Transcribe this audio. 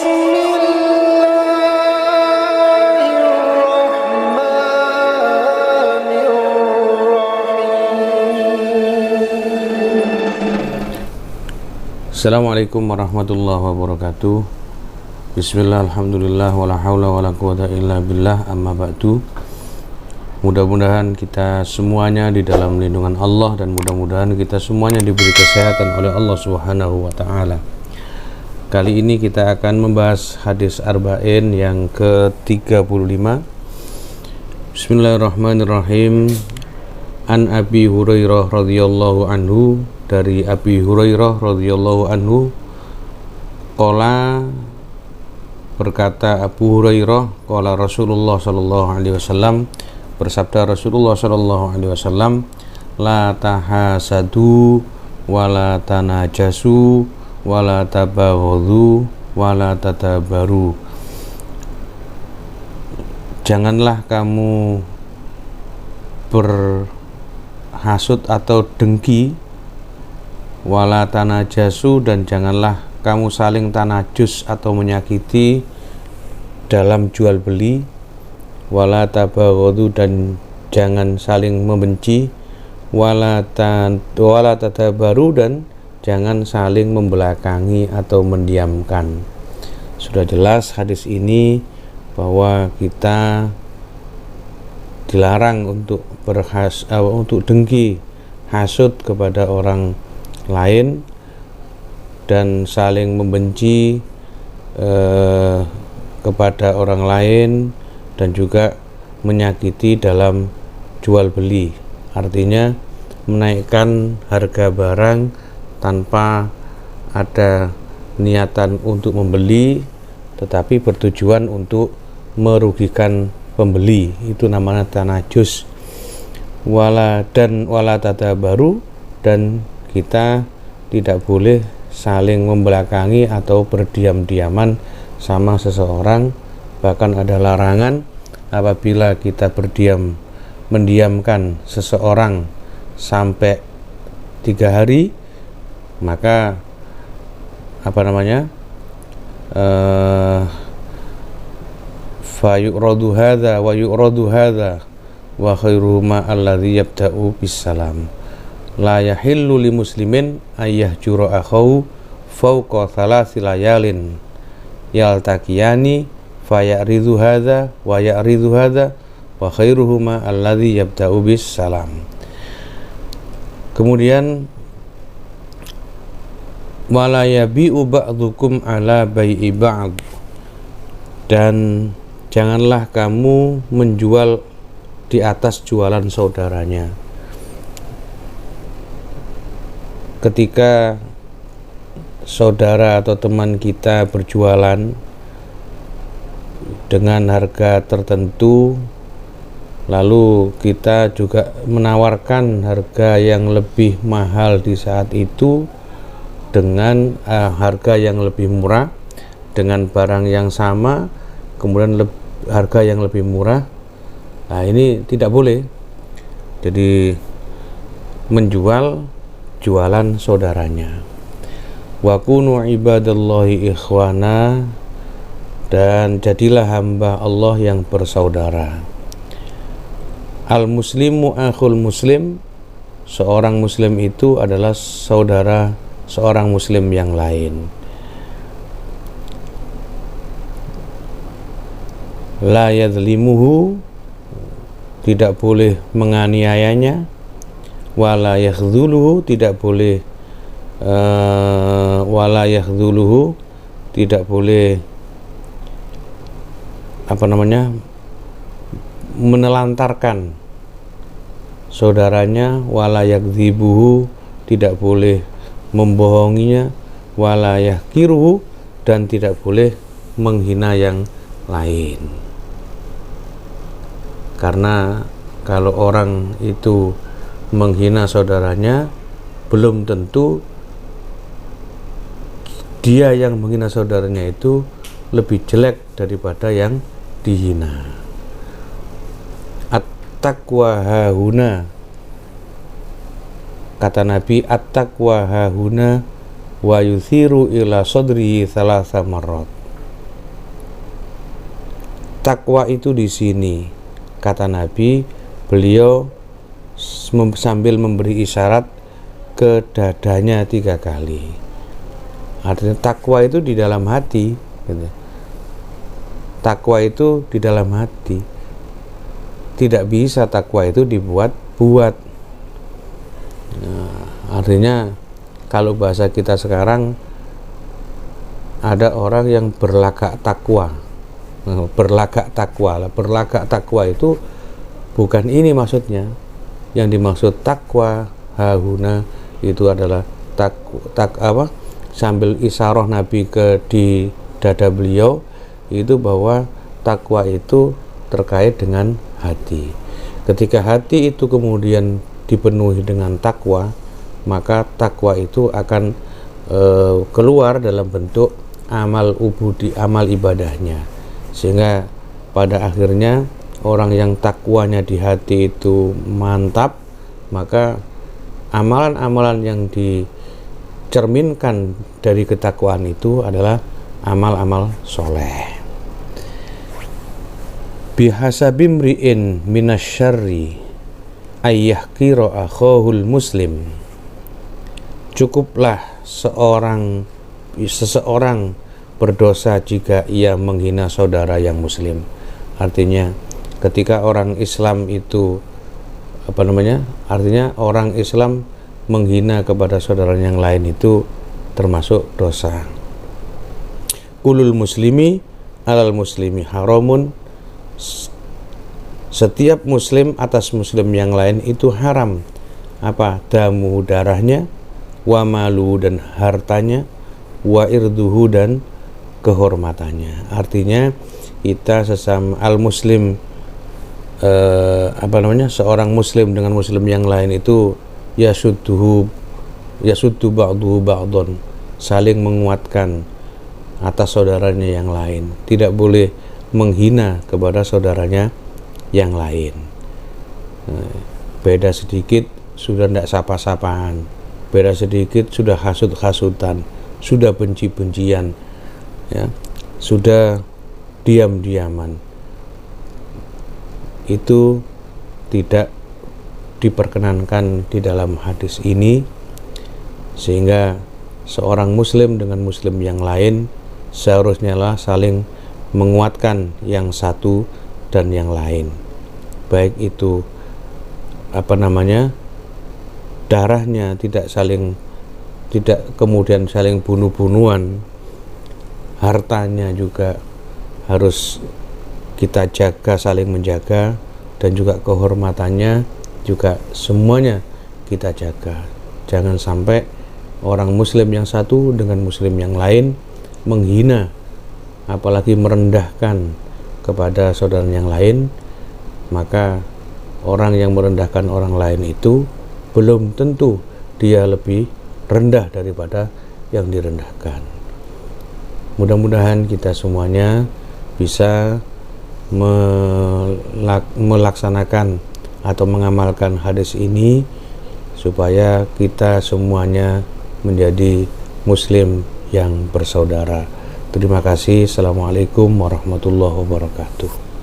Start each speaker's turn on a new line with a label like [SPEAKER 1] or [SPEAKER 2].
[SPEAKER 1] Assalamualaikum warahmatullahi wabarakatuh. Bismillah, alhamdulillah, wala hawla wala quwata illa billah, amma ba'du. Mudah-mudahan kita semuanya di dalam lindungan Allah, dan mudah-mudahan kita semuanya diberi kesehatan oleh Allah Subhanahu wa ta'ala. Kali ini kita akan membahas hadis arba'in yang ke-35. Bismillahirrahmanirrahim. An Abi Hurairah radhiyallahu anhu, dari Abi Hurairah radhiyallahu anhu, qala, berkata Abu Hurairah, qala Rasulullah sallallahu alaihi wasallam, bersabda Rasulullah sallallahu alaihi wasallam, la tahasadu wala tanajasu wala tabaghadu wala tadabaru. Janganlah kamu berhasud atau dengki, wala tanajasu, dan janganlah kamu saling tanajus atau menyakiti dalam jual beli, wala tabaghadu, dan jangan saling membenci, wala tadabaru, dan jangan saling membelakangi atau mendiamkan. Sudah jelas hadis ini bahwa kita dilarang untuk untuk dengki, hasud kepada orang lain, dan saling membenci kepada orang lain, dan juga menyakiti dalam jual beli. Artinya menaikkan harga barang tanpa ada niatan untuk membeli, tetapi bertujuan untuk merugikan pembeli. Itu namanya tanajus. Wala tadabaru, dan kita tidak boleh saling membelakangi atau berdiam-diaman sama seseorang. Bahkan ada larangan apabila kita mendiamkan seseorang sampai 3 hari, maka fa yu'radu hadza wa yu'radu hadza wa khairuhuma alladhi yabda'u bisalam. La yahillu li muslimin ayyahjura akhahu fawqa thalathi layalin yaltaqiyani fayaridu hadza wa ya'ridu hadza wa khairuhuma alladhi yabda'u bis salam. Kemudian wala yabi'u ba'dukum ala bai'i ba'd, dan janganlah kamu menjual di atas jualan saudaranya. Ketika saudara atau teman kita berjualan dengan harga tertentu, lalu kita juga menawarkan harga yang lebih mahal di saat itu dengan harga yang lebih murah, dengan barang yang sama kemudian harga yang lebih murah, nah ini tidak boleh. Jadi menjual jualan saudaranya. Wa kunu ibadallahi ikhwana, dan jadilah hamba Allah yang bersaudara. Al muslimu akhul muslim, seorang muslim itu adalah saudara seorang muslim yang lain. La yadlimuhu, tidak boleh menganiayanya. Wala yakhdhuluhu, tidak boleh tidak boleh menelantarkan saudaranya. Wala yakdzibuhu, tidak boleh membohonginya. Wala yahkiruhu, dan tidak boleh menghina yang lain. Karena kalau orang itu menghina saudaranya, belum tentu dia yang menghina saudaranya itu lebih jelek daripada yang dihina. At-taqwa hahuna, kata Nabi, at-taqwa hahuna wa yuthiru ila sadrihi thalatha marrat. takwa itu di sini, kata Nabi, beliau sambil memberi isyarat ke dadanya 3 kali. Artinya takwa itu di dalam hati, gitu. Takwa itu di dalam hati. Tidak bisa takwa itu dibuat-buat. Nah, artinya kalau bahasa kita sekarang, ada orang yang berlagak takwa. Berlagak takwa itu bukan ini maksudnya. Yang dimaksud takwa hahuna itu adalah sambil isyarah Nabi di dada beliau itu bahwa takwa itu terkait dengan hati. Ketika hati itu kemudian dipenuhi dengan takwa, maka takwa itu akan keluar dalam bentuk amal ibadahnya, sehingga pada akhirnya orang yang takwanya di hati itu mantap, maka amalan-amalan yang dicerminkan dari ketakwaan itu adalah amal-amal soleh. Bihasabimri'in minasyarri ayyahkira akhahul muslim. Cukuplah seseorang berdosa jika ia menghina saudara yang muslim. Artinya ketika orang Islam itu artinya orang Islam menghina kepada saudara yang lain itu termasuk dosa. Kulul muslimi alal muslimi haramun. Setiap muslim atas muslim yang lain itu haram. Damu, darahnya, wa malu, dan hartanya, wa irduhu, dan kehormatannya. Artinya kita sesama al-muslim, seorang muslim dengan muslim yang lain itu yasuddu ba'duhu ba'dun, saling menguatkan atas saudaranya yang lain. Tidak boleh menghina kepada saudaranya yang lain. Beda sedikit sudah tidak sapa-sapaan, beda sedikit sudah hasut-hasutan, sudah benci-bencian, ya, sudah diam-diaman. Itu tidak diperkenankan di dalam hadis ini, sehingga seorang muslim dengan muslim yang lain seharusnya lah saling menguatkan yang satu dan yang lain, baik itu darahnya tidak kemudian saling bunuh-bunuhan, hartanya juga harus kita jaga, saling menjaga, dan juga kehormatannya juga semuanya kita jaga. Jangan sampai orang muslim yang satu dengan muslim yang lain menghina, apalagi merendahkan kepada saudara yang lain. Maka orang yang merendahkan orang lain itu belum tentu dia lebih rendah daripada yang direndahkan. Mudah-mudahan kita semuanya bisa melaksanakan atau mengamalkan hadis ini supaya kita semuanya menjadi muslim yang bersaudara. Terima kasih. Assalamualaikum warahmatullahi wabarakatuh.